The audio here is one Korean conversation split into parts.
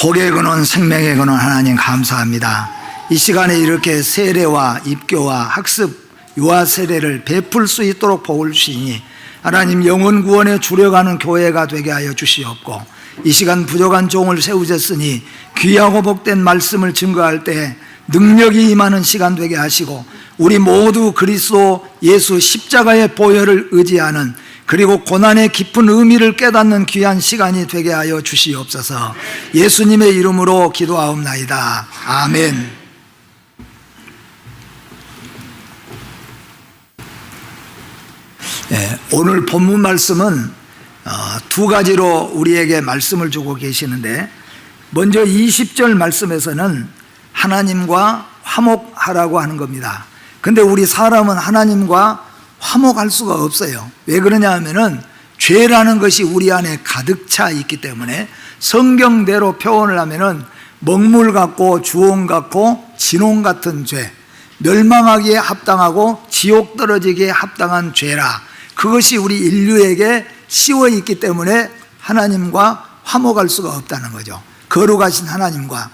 복의 근원, 생명의 근원 하나님 감사합니다. 이 시간에 이렇게 세례와 입교와 학습, 유아 세례를 베풀 수 있도록 복을 주시니 하나님 영혼 구원에 주려가는 교회가 되게 하여 주시옵고, 이 시간 부족한 종을 세우셨으니 귀하고 복된 말씀을 증거할 때 능력이 임하는 시간 되게 하시고, 우리 모두 그리스도 예수 십자가의 보혈을 의지하는, 그리고 고난의 깊은 의미를 깨닫는 귀한 시간이 되게 하여 주시옵소서. 예수님의 이름으로 기도하옵나이다. 아멘. 오늘 본문 말씀은 두 가지로 우리에게 말씀을 주고 계시는데, 먼저 20절 말씀에서는 하나님과 화목하라고 하는 겁니다. 근데 우리 사람은 하나님과 화목할 수가 없어요. 왜 그러냐 하면은 죄라는 것이 우리 안에 가득 차 있기 때문에, 성경대로 표현을 하면은 먹물 같고 주홍 같고 진홍 같은 죄, 멸망하기에 합당하고 지옥 떨어지기에 합당한 죄라, 그것이 우리 인류에게 씌워 있기 때문에 하나님과 화목할 수가 없다는 거죠. 거룩하신 하나님과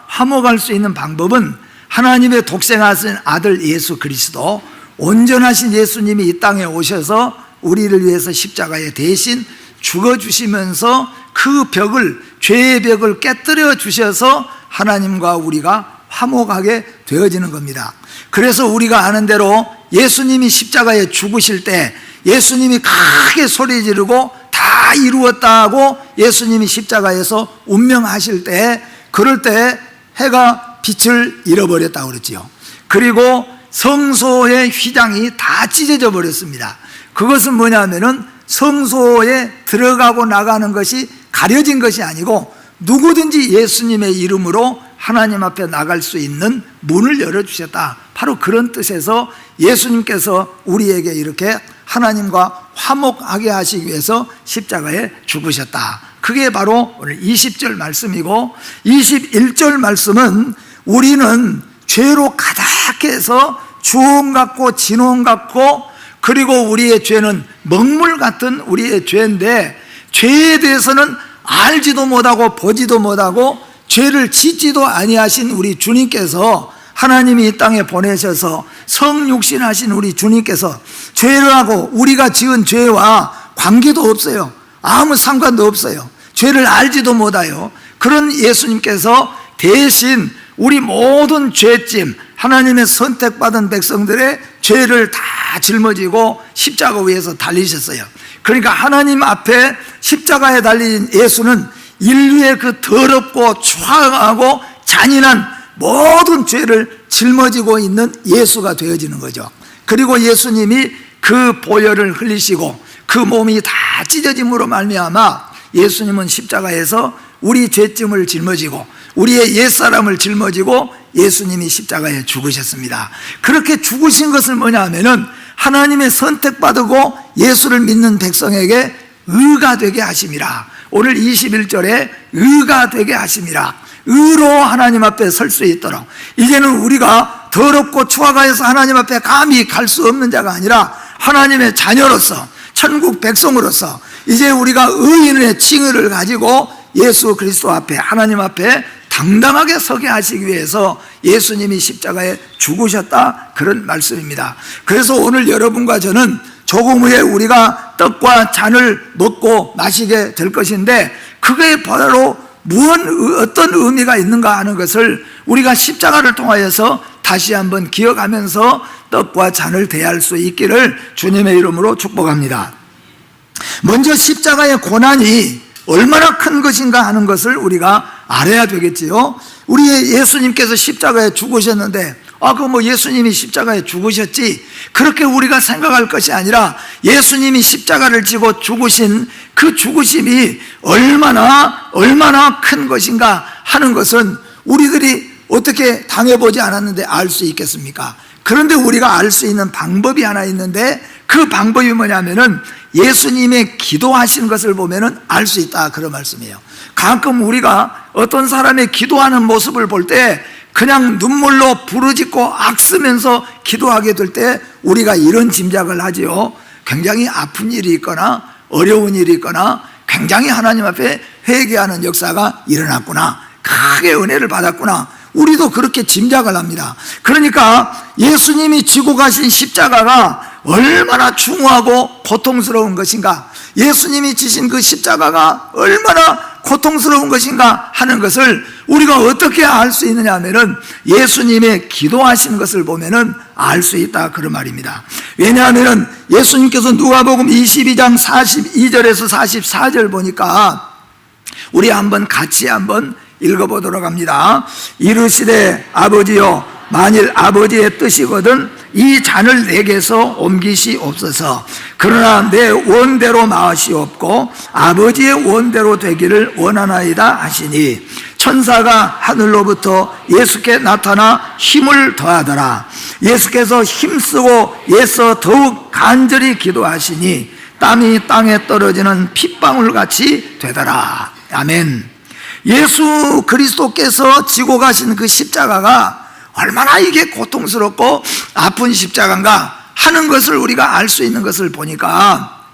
화목할 수 있는 방법은 하나님의 독생하신 아들 예수 그리스도, 온전하신 예수님이 이 땅에 오셔서 우리를 위해서 십자가에 대신 죽어주시면서 그 벽을, 죄의 벽을 깨뜨려 주셔서 하나님과 우리가 화목하게 되어지는 겁니다. 그래서 우리가 아는 대로 예수님이 십자가에 죽으실 때 예수님이 크게 소리 지르고 다 이루었다고 예수님이 십자가에서 운명하실 때, 그럴 때 해가 빛을 잃어버렸다고 그랬지요. 그리고 성소의 휘장이 다 찢어져 버렸습니다. 그것은 뭐냐면은 성소에 들어가고 나가는 것이 가려진 것이 아니고 누구든지 예수님의 이름으로 하나님 앞에 나갈 수 있는 문을 열어주셨다. 바로 그런 뜻에서 예수님께서 우리에게 이렇게 하나님과 화목하게 하시기 위해서 십자가에 죽으셨다. 그게 바로 오늘 20절 말씀이고, 21절 말씀은 우리는 죄로 가득해서 주홍 같고 진홍 같고, 그리고 우리의 죄는 먹물 같은 우리의 죄인데, 죄에 대해서는 알지도 못하고 보지도 못하고 죄를 짓지도 아니하신 우리 주님께서, 하나님이 이 땅에 보내셔서 성육신하신 우리 주님께서 죄를 하고 우리가 지은 죄와 관계도 없어요. 아무 상관도 없어요. 죄를 알지도 못해요. 그런 예수님께서 대신 우리 모든 죄짐, 하나님의 선택받은 백성들의 죄를 다 짊어지고 십자가 위에서 달리셨어요. 그러니까 하나님 앞에 십자가에 달린 예수는 인류의 그 더럽고 추악하고 잔인한 모든 죄를 짊어지고 있는 예수가 되어지는 거죠. 그리고 예수님이 그 보혈을 흘리시고 그 몸이 다 찢어짐으로 말미암아 예수님은 십자가에서 우리 죄짐을 짊어지고 우리의 옛사람을 짊어지고 예수님이 십자가에 죽으셨습니다. 그렇게 죽으신 것을 뭐냐 하면은 하나님의 선택받고 예수를 믿는 백성에게 의가 되게 하심이라. 오늘 21절에 의가 되게 하심이라. 의로 하나님 앞에 설 수 있도록, 이제는 우리가 더럽고 추악하여서 하나님 앞에 감히 갈 수 없는 자가 아니라 하나님의 자녀로서, 천국 백성으로서 이제 우리가 의인의 칭의를 가지고 예수 그리스도 앞에, 하나님 앞에 당당하게 서게 하시기 위해서 예수님이 십자가에 죽으셨다, 그런 말씀입니다. 그래서 오늘 여러분과 저는 조금 후에 우리가 떡과 잔을 먹고 마시게 될 것인데, 그게 바로 어떤 의미가 있는가 하는 것을 우리가 십자가를 통하여서 다시 한번 기억하면서 떡과 잔을 대할 수 있기를 주님의 이름으로 축복합니다. 먼저 십자가의 고난이 얼마나 큰 것인가 하는 것을 우리가 알아야 되겠지요. 우리 예수님께서 십자가에 죽으셨는데, 예수님이 십자가에 죽으셨지, 그렇게 우리가 생각할 것이 아니라 예수님이 십자가를 지고 죽으신 그 죽으심이 얼마나 큰 것인가 하는 것은 우리들이 어떻게 당해보지 않았는데 알 수 있겠습니까? 그런데 우리가 알 수 있는 방법이 하나 있는데, 그 방법이 뭐냐면은 예수님의 기도하신 것을 보면은 알 수 있다, 그런 말씀이에요. 가끔 우리가 어떤 사람의 기도하는 모습을 볼 때 그냥 눈물로 부르짖고 악쓰면서 기도하게 될 때 우리가 이런 짐작을 하지요. 굉장히 아픈 일이 있거나 어려운 일이 있거나 굉장히 하나님 앞에 회개하는 역사가 일어났구나, 크게 은혜를 받았구나, 우리도 그렇게 짐작을 합니다. 그러니까 예수님이 지고 가신 십자가가 얼마나 중후하고 고통스러운 것인가, 예수님이 지신 그 십자가가 얼마나 고통스러운 것인가 하는 것을 우리가 어떻게 알 수 있느냐 하면은 예수님의 기도하시는 것을 보면은 알 수 있다, 그런 말입니다. 왜냐하면은 예수님께서 누가복음 22장 42절에서 44절 보니까 우리 같이 한번 읽어보도록 합니다. 이르시되 아버지여, 만일 아버지의 뜻이거든 이 잔을 내게서 옮기시옵소서. 그러나 내 원대로 마시옵고 아버지의 원대로 되기를 원하나이다 하시니, 천사가 하늘로부터 예수께 나타나 힘을 더하더라. 예수께서 힘쓰고 애써 더욱 간절히 기도하시니 땀이 땅에 떨어지는 핏방울같이 되더라. 아멘. 예수 그리스도께서 지고 가신 그 십자가가 얼마나 이게 고통스럽고 아픈 십자가인가 하는 것을 우리가 알 수 있는 것을 보니까,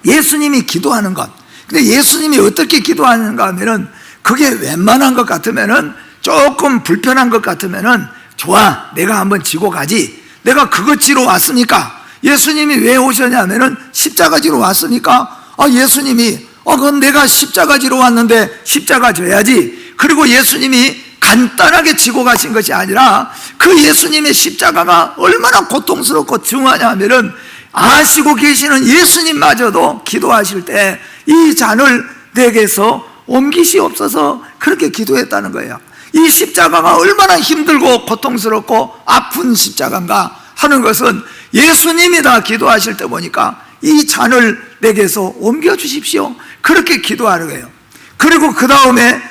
예수님이 기도하는 것, 근데 예수님이 어떻게 기도하는가 하면은 그게 웬만한 것 같으면은, 조금 불편한 것 같으면은, 좋아, 내가 한번 지고 가지, 내가 그것 지러 왔으니까. 예수님이 왜 오셨냐면은 십자가 지러 왔으니까, 예수님이 그건 내가 십자가 지러 왔는데 십자가 져야지. 그리고 예수님이 간단하게 지고 가신 것이 아니라 그 예수님의 십자가가 얼마나 고통스럽고 중하냐 하면은, 아시고 계시는 예수님마저도 기도하실 때 이 잔을 내게서 옮기시옵소서, 그렇게 기도했다는 거예요. 이 십자가가 얼마나 힘들고 고통스럽고 아픈 십자가인가 하는 것은 예수님이 다 기도하실 때 보니까 이 잔을 내게서 옮겨주십시오, 그렇게 기도하는 거예요. 그리고 그 다음에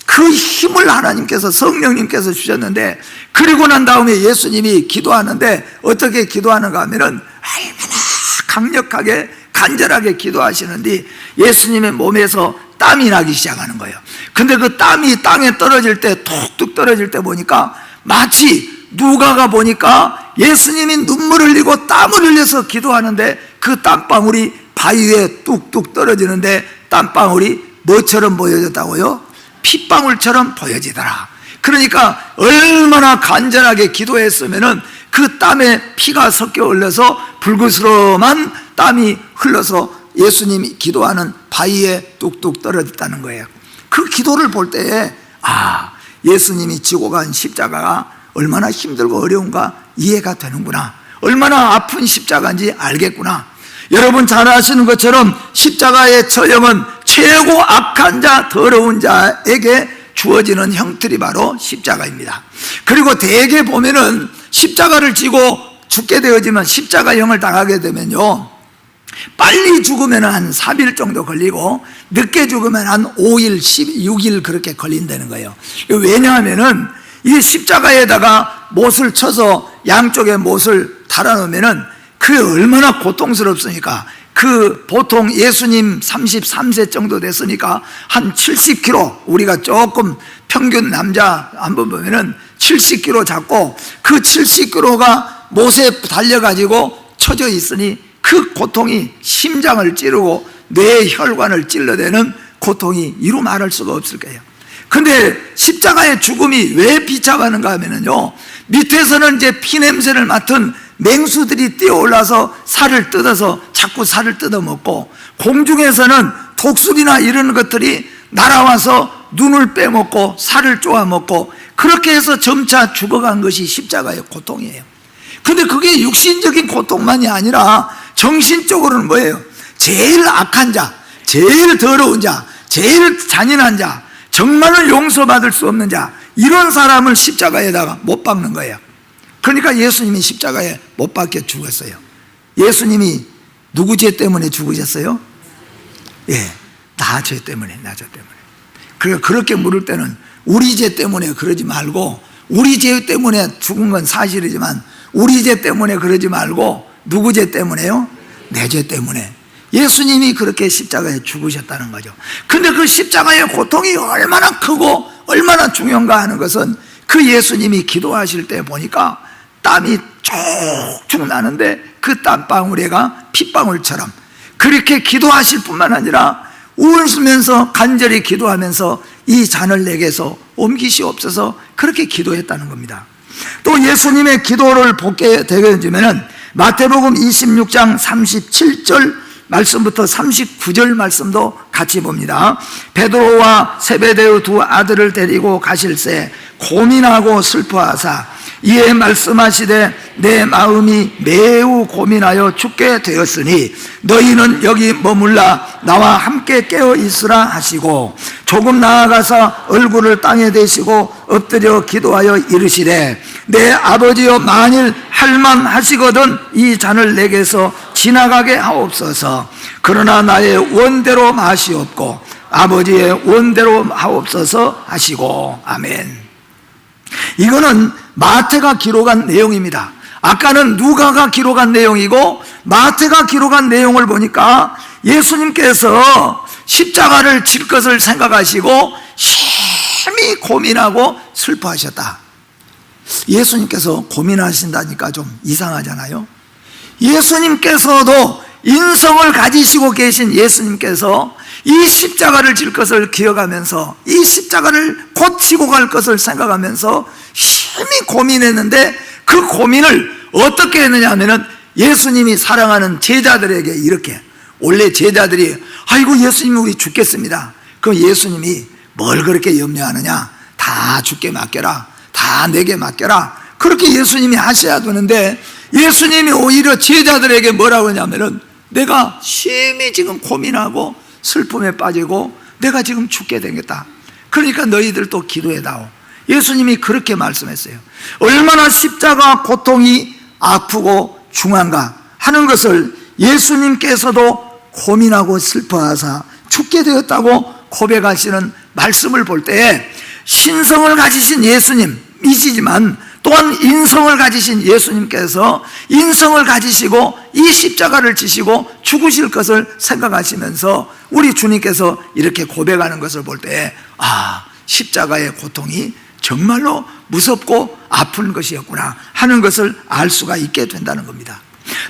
그 힘을 하나님께서, 성령님께서 주셨는데, 그리고 난 다음에 예수님이 기도하는데 어떻게 기도하는가 하면은 얼마나 강력하게 간절하게 기도하시는데 예수님의 몸에서 땀이 나기 시작하는 거예요. 근데 그 땀이 땅에 떨어질 때, 툭툭 떨어질 때 보니까 마치 누가가 보니까 예수님이 눈물을 흘리고 땀을 흘려서 기도하는데 그 땀방울이 바위 위에 뚝뚝 떨어지는데 땀방울이 뭐처럼 보여졌다고요? 핏방울처럼 보여지더라. 그러니까 얼마나 간절하게 기도했으면은 그 땀에 피가 섞여 흘러서 불그스름한 땀이 흘러서 예수님이 기도하는 바위에 뚝뚝 떨어졌다는 거예요. 그 기도를 볼 때에 예수님이 지고 간 십자가가 얼마나 힘들고 어려운가 이해가 되는구나, 얼마나 아픈 십자가인지 알겠구나. 여러분 잘 아시는 것처럼 십자가의 처형은 최고 악한 자, 더러운 자에게 주어지는 형틀이 바로 십자가입니다. 그리고 대개 보면은 십자가를 지고 죽게 되어지면, 십자가형을 당하게 되면요, 빨리 죽으면 한 3일 정도 걸리고 늦게 죽으면 한 5일, 16일 그렇게 걸린다는 거예요. 왜냐하면은 이 십자가에다가 못을 쳐서 양쪽에 못을 달아놓으면은 그게 얼마나 고통스럽습니까? 그 보통 예수님 33세 정도 됐으니까 한 70kg, 우리가 조금 평균 남자 한번 보면은 70kg 잡고 그 70kg가 못에 달려가지고 쳐져 있으니 그 고통이 심장을 찌르고 뇌혈관을 찔러대는 고통이 이루 말할 수가 없을 거예요. 근데 십자가의 죽음이 왜 비참하는가 하면은요, 밑에서는 이제 피냄새를 맡은 맹수들이 뛰어올라서 살을 뜯어서 자꾸 살을 뜯어먹고, 공중에서는 독수리나 이런 것들이 날아와서 눈을 빼먹고 살을 쪼아먹고, 그렇게 해서 점차 죽어간 것이 십자가의 고통이에요. 근데 그게 육신적인 고통만이 아니라 정신적으로는 뭐예요? 제일 악한 자, 제일 더러운 자, 제일 잔인한 자, 정말로 용서받을 수 없는 자, 이런 사람을 십자가에다가 못 박는 거예요. 그러니까 예수님이 십자가에 못 박혀 죽었어요. 예수님이 누구 죄 때문에 죽으셨어요? 나 죄 때문에, 나 죄 때문에. 그러니까 그렇게 물을 때는 우리 죄 때문에 그러지 말고, 우리 죄 때문에 죽은 건 사실이지만 우리 죄 때문에 그러지 말고 누구 죄 때문에요? 내 죄 때문에. 예수님이 그렇게 십자가에 죽으셨다는 거죠. 근데 그 십자가의 고통이 얼마나 크고 얼마나 중요한가 하는 것은 그 예수님이 기도하실 때 보니까 땀이 쭉쭉 나는데 그 땀방울에가 핏방울처럼 그렇게 기도하실 뿐만 아니라 울면서 간절히 기도하면서 이 잔을 내게서 옮기시옵소서 그렇게 기도했다는 겁니다. 또 예수님의 기도를 보게 되면 마태복음 26장 37절 말씀부터 39절 말씀도 같이 봅니다. 베드로와 세베대의 두 아들을 데리고 가실새 고민하고 슬퍼하사 이에 말씀하시되 내 마음이 매우 고민하여 죽게 되었으니 너희는 여기 머물라 나와 함께 깨어 있으라 하시고 조금 나아가서 얼굴을 땅에 대시고 엎드려 기도하여 이르시되 내 아버지여 만일 할만하시거든 이 잔을 내게서 지나가게 하옵소서. 그러나 나의 원대로 마시옵고 아버지의 원대로 하옵소서 하시고. 아멘. 이거는 마태가 기록한 내용입니다. 아까는 누가가 기록한 내용이고 마태가 기록한 내용을 보니까 예수님께서 십자가를 질 것을 생각하시고 심히 고민하고 슬퍼하셨다. 예수님께서 고민하신다니까 좀 이상하잖아요. 예수님께서도 인성을 가지시고 계신 예수님께서 이 십자가를 질 것을 기억하면서 이 십자가를 고치고 갈 것을 생각하면서 심히 고민했는데 그 고민을 어떻게 했느냐 하면은 예수님이 사랑하는 제자들에게 이렇게, 원래 제자들이 아이고 예수님 우리 죽겠습니다. 그럼 예수님이 뭘 그렇게 염려하느냐, 다 주께 맡겨라, 다 내게 맡겨라, 그렇게 예수님이 하셔야 되는데 예수님이 오히려 제자들에게 뭐라고 하냐면은 내가 심히 지금 고민하고 슬픔에 빠지고 내가 지금 죽게 되겠다, 그러니까 너희들도 기도해다오. 예수님이 그렇게 말씀했어요. 얼마나 십자가 고통이 아프고 중한가 하는 것을 예수님께서도 고민하고 슬퍼하사 죽게 되었다고 고백하시는 말씀을 볼 때에 신성을 가지신 예수님이시지만 또한 인성을 가지신 예수님께서 인성을 가지시고 이 십자가를 지시고 죽으실 것을 생각하시면서 우리 주님께서 이렇게 고백하는 것을 볼 때 십자가의 고통이 정말로 무섭고 아픈 것이었구나 하는 것을 알 수가 있게 된다는 겁니다.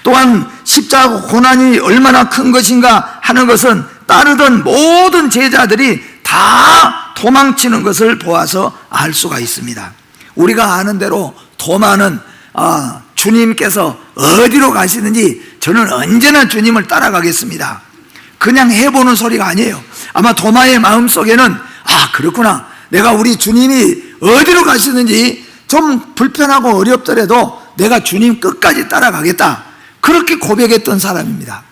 또한 십자가 고난이 얼마나 큰 것인가 하는 것은 따르던 모든 제자들이 다 도망치는 것을 보아서 알 수가 있습니다. 우리가 아는 대로 도마는 주님께서 어디로 가시는지 저는 언제나 주님을 따라가겠습니다, 그냥 해보는 소리가 아니에요. 아마 도마의 마음속에는 그렇구나, 내가 우리 주님이 어디로 가시는지 좀 불편하고 어렵더라도 내가 주님 끝까지 따라가겠다, 그렇게 고백했던 사람입니다.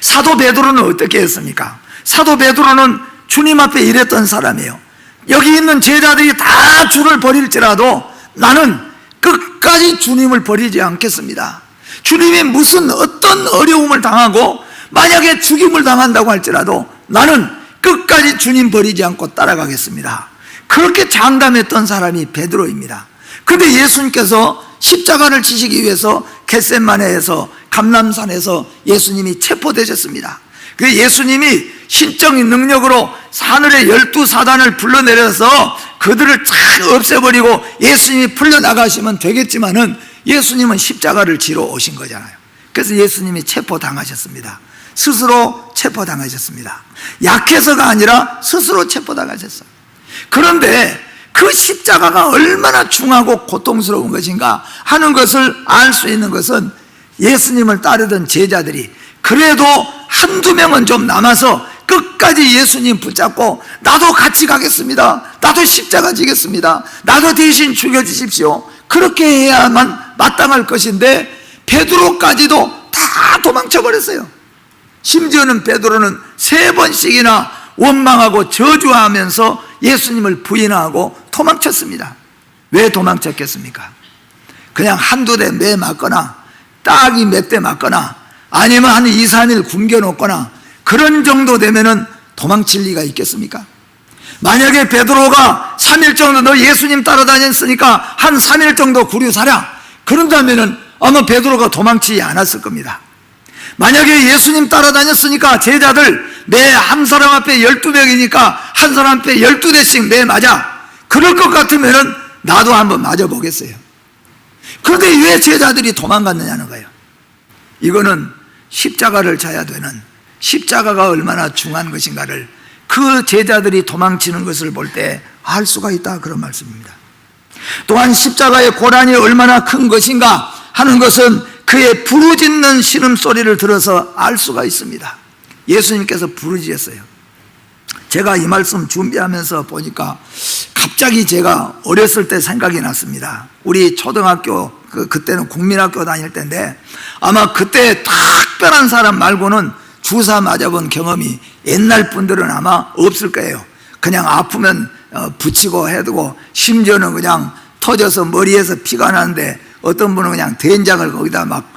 사도 베드로는 어떻게 했습니까? 사도 베드로는 주님 앞에 이랬던 사람이에요. 여기 있는 제자들이 다 주를 버릴지라도 나는 끝까지 주님을 버리지 않겠습니다. 주님이 무슨 어떤 어려움을 당하고 만약에 죽임을 당한다고 할지라도 나는 끝까지 주님 버리지 않고 따라가겠습니다, 그렇게 장담했던 사람이 베드로입니다. 그런데 예수님께서 십자가를 지시기 위해서 겟세마네에서 감람산에서 예수님이 체포되셨습니다. 그 예수님이 신적인 능력으로 하늘의 12사단을 불러내려서 그들을 쫙 없애버리고 예수님이 풀려나가시면 되겠지만은 예수님은 십자가를 지러 오신 거잖아요. 그래서 예수님이 체포당하셨습니다. 스스로 체포당하셨습니다. 약해서가 아니라 스스로 체포당하셨어요. 그런데 그 십자가가 얼마나 중하고 고통스러운 것인가 하는 것을 알 수 있는 것은 예수님을 따르던 제자들이 그래도 한두 명은 좀 남아서 끝까지 예수님 붙잡고 나도 같이 가겠습니다, 나도 십자가 지겠습니다, 나도 대신 죽여주십시오, 그렇게 해야만 마땅할 것인데 베드로까지도 다 도망쳐버렸어요. 심지어는 베드로는 3번씩이나 원망하고 저주하면서 예수님을 부인하고 도망쳤습니다. 왜 도망쳤겠습니까? 그냥 한두 대 매 맞거나 딱이 몇 대 맞거나 아니면 한 2, 3일 굶겨놓거나 그런 정도 되면은 도망칠 리가 있겠습니까? 만약에 베드로가 3일 정도 너 예수님 따라다녔으니까 한 3일 정도 구류 살아, 그런다면은 아마 베드로가 도망치지 않았을 겁니다. 만약에 예수님 따라다녔으니까 제자들 매 한 사람 앞에 12명이니까 한 사람 앞에 12대씩 매 맞아, 그럴 것 같으면은 나도 한번 맞아보겠어요. 그런데 왜 제자들이 도망갔느냐는 거예요. 이거는 십자가를 져야 되는 십자가가 얼마나 중요한 것인가를 그 제자들이 도망치는 것을 볼 때 알 수가 있다, 그런 말씀입니다. 또한 십자가의 고난이 얼마나 큰 것인가 하는 것은 그의 부르짖는 신음소리를 들어서 알 수가 있습니다. 예수님께서 부르짖었어요. 제가 이 말씀 준비하면서 보니까 갑자기 제가 어렸을 때 생각이 났습니다. 우리 초등학교, 그때는 국민학교 다닐 때인데 아마 그때 특별한 사람 말고는 주사 맞아본 경험이 옛날 분들은 아마 없을 거예요. 그냥 아프면 붙이고 해두고 심지어는 그냥 터져서 머리에서 피가 나는데 어떤 분은 그냥 된장을 거기다 막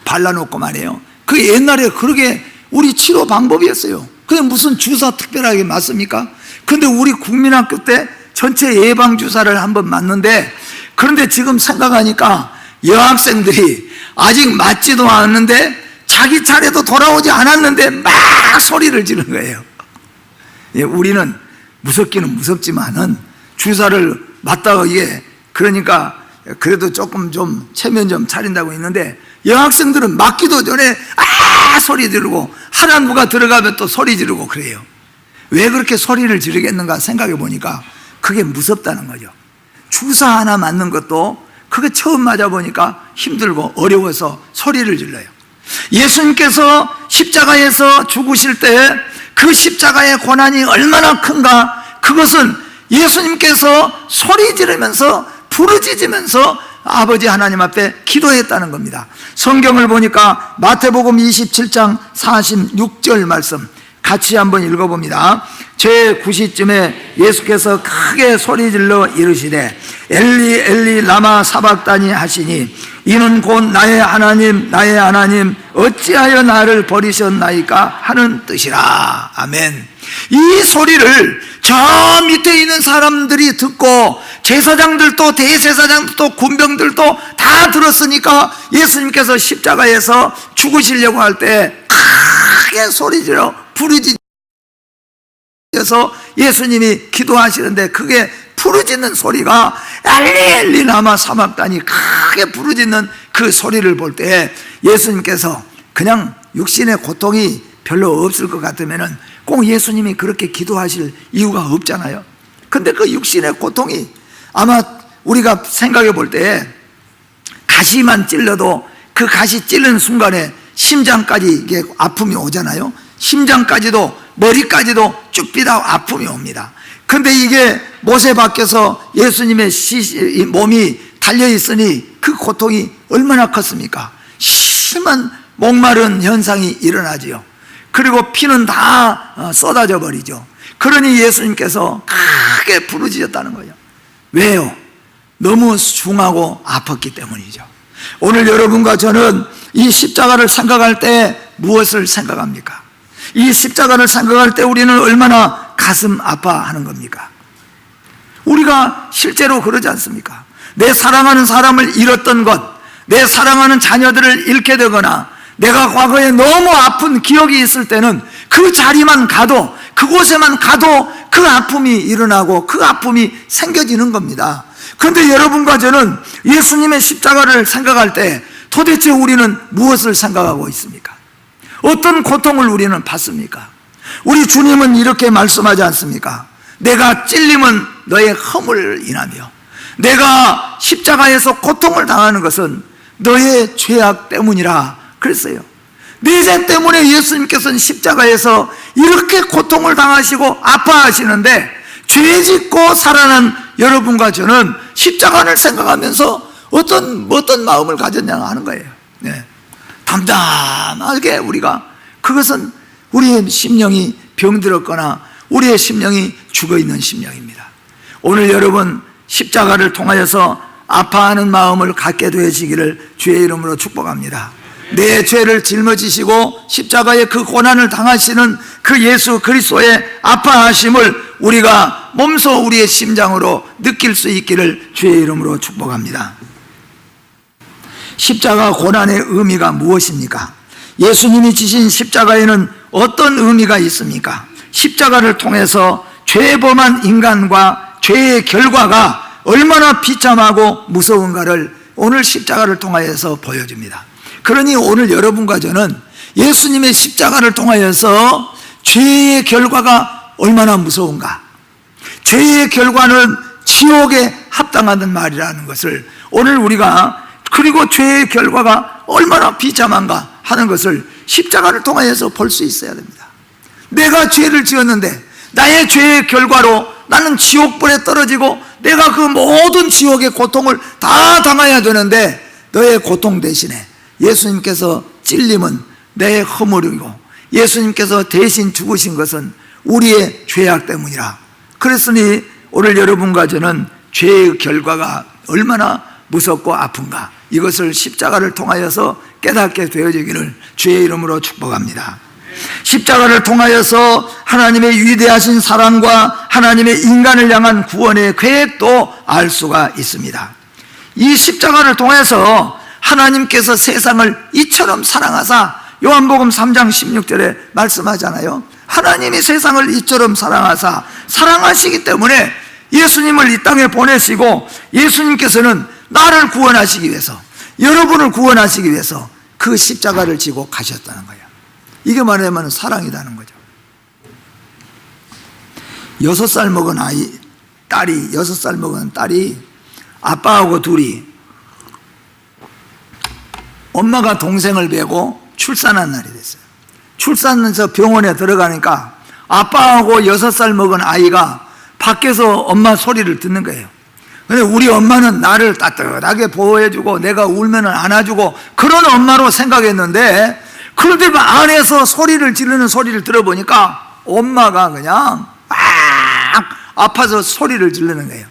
발라놓고 말이에요. 그 옛날에 그러게 우리 치료 방법이었어요. 그냥 무슨 주사 특별하게 맞습니까? 근데 우리 국민학교 때 전체 예방주사를 한번 맞는데, 그런데 지금 생각하니까 여학생들이 아직 맞지도 않았는데 자기 차례도 돌아오지 않았는데 막 소리를 지르는 거예요. 예, 우리는 무섭기는 무섭지만은 주사를 맞다가 이게 그러니까 그래도 조금 좀 체면 좀 차린다고 했는데, 여학생들은 맞기도 전에 소리 지르고 하나무가 들어가면 또 소리 지르고 그래요. 왜 그렇게 소리를 지르겠는가 생각해 보니까 그게 무섭다는 거죠. 주사 하나 맞는 것도 그게 처음 맞아보니까 힘들고 어려워서 소리를 질러요. 예수님께서 십자가에서 죽으실 때 그 십자가의 고난이 얼마나 큰가, 그것은 예수님께서 소리 지르면서 부르짖으면서 아버지 하나님 앞에 기도했다는 겁니다. 성경을 보니까 마태복음 27장 46절 말씀 같이 한번 읽어봅니다. 제9시쯤에 예수께서 크게 소리질러 이르시되 엘리 엘리 라마 사박다니 하시니 이는 곧 나의 하나님 어찌하여 나를 버리셨나이까 하는 뜻이라. 아멘. 이 소리를 저 밑에 있는 사람들이 듣고 제사장들도 대제사장들도 군병들도 다 들었으니까 예수님께서 십자가에서 죽으시려고 할 때 크게 소리질러 부르짖어서 예수님이 기도하시는데 그게 부르짖는 소리가 엘리 라마 사박다니 크게 부르짖는 그 소리를 볼 때 예수님께서 그냥 육신의 고통이 별로 없을 것 같으면은 꼭 예수님이 그렇게 기도하실 이유가 없잖아요. 근데 그 육신의 고통이 아마 우리가 생각해 볼 때 가시만 찔러도 그 가시 찔른 순간에 심장까지 이게 아픔이 오잖아요. 심장까지도 머리까지도 쭈삐다 아픔이 옵니다. 근데 이게 못에 박혀서 예수님의 몸이 달려있으니 그 고통이 얼마나 컸습니까? 심한 목마른 현상이 일어나지요. 그리고 피는 다 쏟아져 버리죠. 그러니 예수님께서 크게 부르짖었다는 거예요. 왜요? 너무 중하고 아팠기 때문이죠. 오늘 여러분과 저는 이 십자가를 생각할 때 무엇을 생각합니까? 이 십자가를 생각할 때 우리는 얼마나 가슴 아파하는 겁니까? 우리가 실제로 그러지 않습니까? 내 사랑하는 사람을 잃었던 것, 내 사랑하는 자녀들을 잃게 되거나 내가 과거에 너무 아픈 기억이 있을 때는 그 자리만 가도, 그곳에만 가도 그 아픔이 일어나고 그 아픔이 생겨지는 겁니다. 그런데 여러분과 저는 예수님의 십자가를 생각할 때 도대체 우리는 무엇을 생각하고 있습니까? 어떤 고통을 우리는 받습니까? 우리 주님은 이렇게 말씀하지 않습니까? 내가 찔림은 너의 허물을 인하며 내가 십자가에서 고통을 당하는 것은 너의 죄악 때문이라 그랬어요. 내 죄 때문에 예수님께서는 십자가에서 이렇게 고통을 당하시고 아파하시는데 죄 짓고 살아난 여러분과 저는 십자가를 생각하면서 어떤 마음을 가졌냐 하는 거예요. 네. 담담하게 우리가, 그것은 우리의 심령이 병들었거나 우리의 심령이 죽어있는 심령입니다. 오늘 여러분 십자가를 통하여서 아파하는 마음을 갖게 되시기를 주의 이름으로 축복합니다. 내 죄를 짊어지시고 십자가의 그 고난을 당하시는 그 예수 그리스도의 아파하심을 우리가 몸소 우리의 심장으로 느낄 수 있기를 주의 이름으로 축복합니다. 십자가 고난의 의미가 무엇입니까? 예수님이 지신 십자가에는 어떤 의미가 있습니까? 십자가를 통해서 죄범한 인간과 죄의 결과가 얼마나 비참하고 무서운가를 오늘 십자가를 통하여서 보여줍니다. 그러니 오늘 여러분과 저는 예수님의 십자가를 통하여서 죄의 결과가 얼마나 무서운가, 죄의 결과는 지옥에 합당하는 말이라는 것을 오늘 우리가, 그리고 죄의 결과가 얼마나 비참한가 하는 것을 십자가를 통하여서 볼 수 있어야 됩니다. 내가 죄를 지었는데 나의 죄의 결과로 나는 지옥불에 떨어지고 내가 그 모든 지옥의 고통을 다 당해야 되는데, 너의 고통 대신에 예수님께서 찔림은 내 허물이고 예수님께서 대신 죽으신 것은 우리의 죄악 때문이라. 그랬으니 오늘 여러분과 저는 죄의 결과가 얼마나 무섭고 아픈가, 이것을 십자가를 통하여서 깨닫게 되어지기를 주의 이름으로 축복합니다. 십자가를 통하여서 하나님의 위대하신 사랑과 하나님의 인간을 향한 구원의 계획도 알 수가 있습니다. 이 십자가를 통해서 하나님께서 세상을 이처럼 사랑하사, 요한복음 3장 16절에 말씀하잖아요. 하나님이 세상을 이처럼 사랑하사, 사랑하시기 때문에 예수님을 이 땅에 보내시고, 예수님께서는 나를 구원하시기 위해서, 여러분을 구원하시기 위해서 그 십자가를 지고 가셨다는 거예요. 이게 말하면 사랑이라는 거죠. 6살 먹은 딸이 6살 먹은 딸이 아빠하고 둘이 엄마가 동생을 베고 출산한 날이 됐어요. 출산해서 병원에 들어가니까 아빠하고 6살 먹은 아이가 밖에서 엄마 소리를 듣는 거예요. 근데 우리 엄마는 나를 따뜻하게 보호해주고 내가 울면 안아주고 그런 엄마로 생각했는데, 그런데 안에서 소리를 지르는 소리를 들어보니까 엄마가 그냥 막 아파서 소리를 지르는 거예요.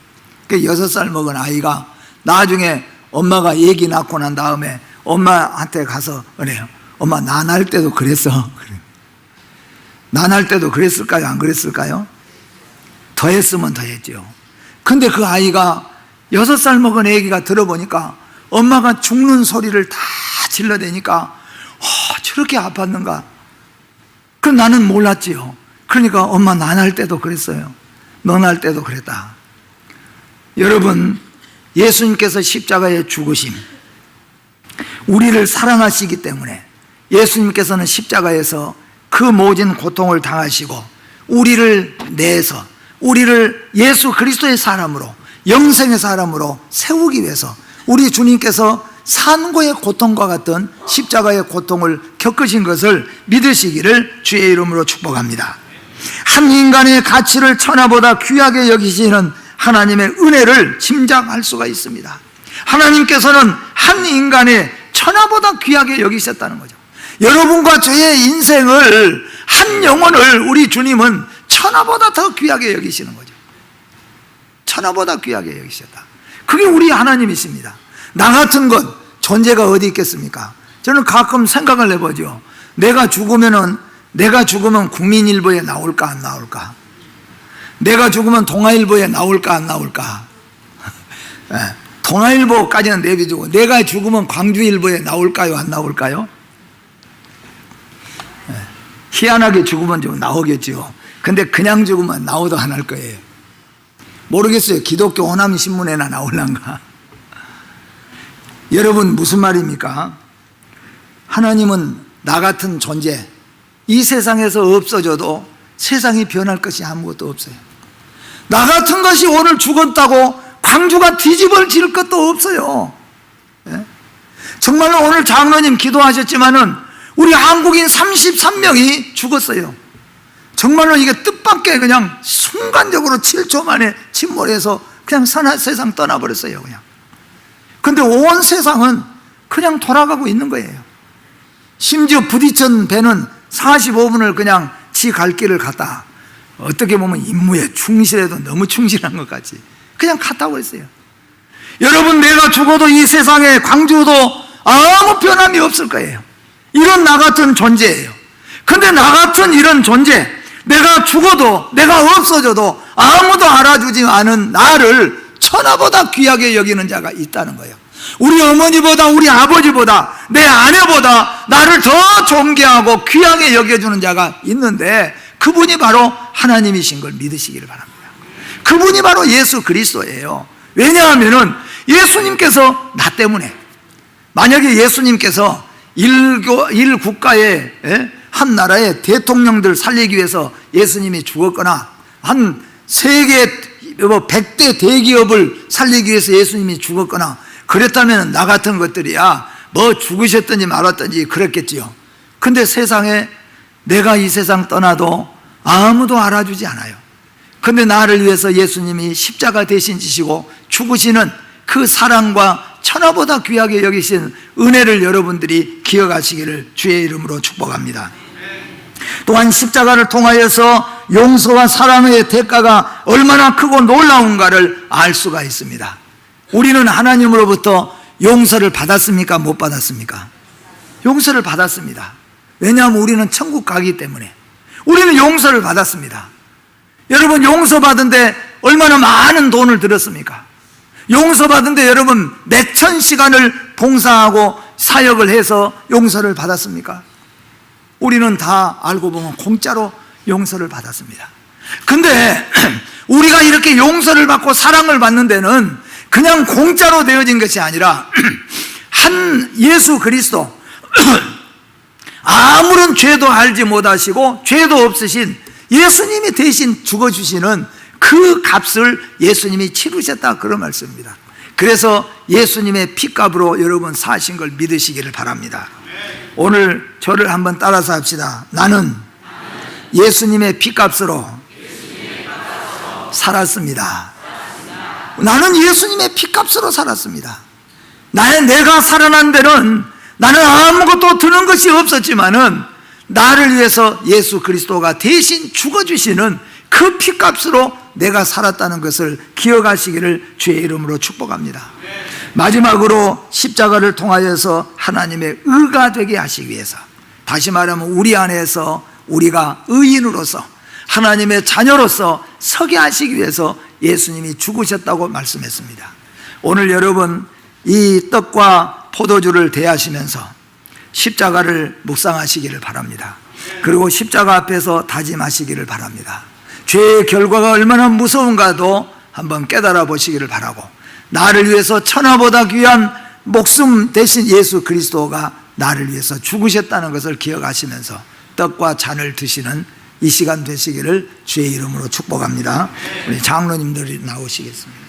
그 6살 먹은 아이가 나중에 엄마가 얘기 낳고 난 다음에 엄마한테 가서 그래요. 엄마, 나 날 때도 그랬어. 나 날 때도 그랬을까요? 안 그랬을까요? 더 했으면 더 했죠. 근데 그 아이가 6살 먹은 애기가 들어보니까 엄마가 죽는 소리를 다 질러대니까 저렇게 아팠는가? 그럼 나는 몰랐지요. 그러니까 엄마, 나 날 때도 그랬어요. 너 날 때도 그랬다. 여러분, 예수님께서 십자가에 죽으심, 우리를 사랑하시기 때문에 예수님께서는 십자가에서 그 모진 고통을 당하시고 우리를 내서 우리를 예수 그리스도의 사람으로, 영생의 사람으로 세우기 위해서 우리 주님께서 산고의 고통과 같은 십자가의 고통을 겪으신 것을 믿으시기를 주의 이름으로 축복합니다. 한 인간의 가치를 천하보다 귀하게 여기시는 하나님의 은혜를 짐작할 수가 있습니다. 하나님께서는 한 인간의 천하보다 귀하게 여기셨다는 거죠. 여러분과 저의 인생을, 한 영혼을 우리 주님은 천하보다 더 귀하게 여기시는 거죠. 천하보다 귀하게 여기셨다. 그게 우리 하나님이십니다. 나 같은 것 존재가 어디 있겠습니까? 저는 가끔 생각을 해보죠. 내가 죽으면 국민일보에 나올까 안 나올까? 내가 죽으면 동아일보에 나올까 안 나올까? 동아일보까지는 내비두고 내가 죽으면 광주일보에 나올까요 안 나올까요? 희한하게 죽으면 좀 나오겠죠. 근데 그냥 죽으면 나오도 안 할 거예요. 모르겠어요. 기독교 호남신문에나 나올란가. 여러분, 무슨 말입니까? 하나님은 나 같은 존재, 이 세상에서 없어져도 세상이 변할 것이 아무것도 없어요. 나 같은 것이 오늘 죽었다고 광주가 뒤집어질 것도 없어요. 정말로 오늘 장로님 기도하셨지만은 우리 한국인 33명이 죽었어요. 정말로 이게 뜻밖의 그냥 순간적으로 7초 만에 침몰해서 그냥 세상 떠나버렸어요. 그냥. 근데 온 세상은 그냥 돌아가고 있는 거예요. 심지어 부딪힌 배는 45분을 그냥 지 갈 길을 갔다. 어떻게 보면 임무에 충실해도 너무 충실한 것 같이 그냥 갔다 버렸어요. 여러분, 내가 죽어도 이 세상에 광주도 아무 변함이 없을 거예요. 이런 나 같은 존재예요. 근데 나 같은 이런 존재, 내가 죽어도, 내가 없어져도 아무도 알아주지 않은 나를 천하보다 귀하게 여기는 자가 있다는 거예요. 우리 어머니보다, 우리 아버지보다, 내 아내보다 나를 더 존귀하고 귀하게 여겨주는 자가 있는데, 그분이 바로 하나님이신 걸 믿으시기를 바랍니다. 그분이 바로 예수 그리스도예요. 왜냐하면 예수님께서 나 때문에, 만약에 예수님께서 일 국가의 한 나라의 대통령들 살리기 위해서 예수님이 죽었거나 한 세계 100대 대기업을 살리기 위해서 예수님이 죽었거나 그랬다면 나 같은 것들이야 뭐 죽으셨든지 말았든지 그랬겠지요. 근데 세상에 내가 이 세상 떠나도 아무도 알아주지 않아요. 근데 나를 위해서 예수님이 십자가 대신 지시고 죽으시는 그 사랑과 천하보다 귀하게 여기신 은혜를 여러분들이 기억하시기를 주의 이름으로 축복합니다. 또한 십자가를 통하여서 용서와 사랑의 대가가 얼마나 크고 놀라운가를 알 수가 있습니다. 우리는 하나님으로부터 용서를 받았습니까? 못 받았습니까? 용서를 받았습니다. 왜냐하면 우리는 천국 가기 때문에 우리는 용서를 받았습니다. 여러분, 용서받은데 얼마나 많은 돈을 들었습니까? 용서받은데 여러분 몇천 시간을 봉사하고 사역을 해서 용서를 받았습니까? 우리는 다 알고 보면 공짜로 용서를 받았습니다. 근데 우리가 이렇게 용서를 받고 사랑을 받는 데는 그냥 공짜로 되어진 것이 아니라 한 예수 그리스도 아무런 죄도 알지 못하시고 죄도 없으신 예수님이 대신 죽어주시는 그 값을 예수님이 치르셨다, 그런 말씀입니다. 그래서 예수님의 피값으로 여러분 사신 걸 믿으시기를 바랍니다. 오늘 저를 한번 따라서 합시다. 나는 예수님의 피값으로 살았습니다. 나는 예수님의 피값으로 살았습니다. 내가 살아난 데는 나는 아무것도 드는 것이 없었지만은 나를 위해서 예수 그리스도가 대신 죽어주시는 그 피값으로 내가 살았다는 것을 기억하시기를 주의 이름으로 축복합니다. 마지막으로 십자가를 통하여서 하나님의 의가 되게 하시기 위해서, 다시 말하면 우리 안에서 우리가 의인으로서 하나님의 자녀로서 서게 하시기 위해서 예수님이 죽으셨다고 말씀했습니다. 오늘 여러분 이 떡과 포도주를 대하시면서 십자가를 묵상하시기를 바랍니다. 그리고 십자가 앞에서 다짐하시기를 바랍니다. 죄의 결과가 얼마나 무서운가도 한번 깨달아 보시기를 바라고, 나를 위해서 천하보다 귀한 목숨 대신 예수 그리스도가 나를 위해서 죽으셨다는 것을 기억하시면서 떡과 잔을 드시는 이 시간 되시기를 주의 이름으로 축복합니다. 우리 장로님들이 나오시겠습니다.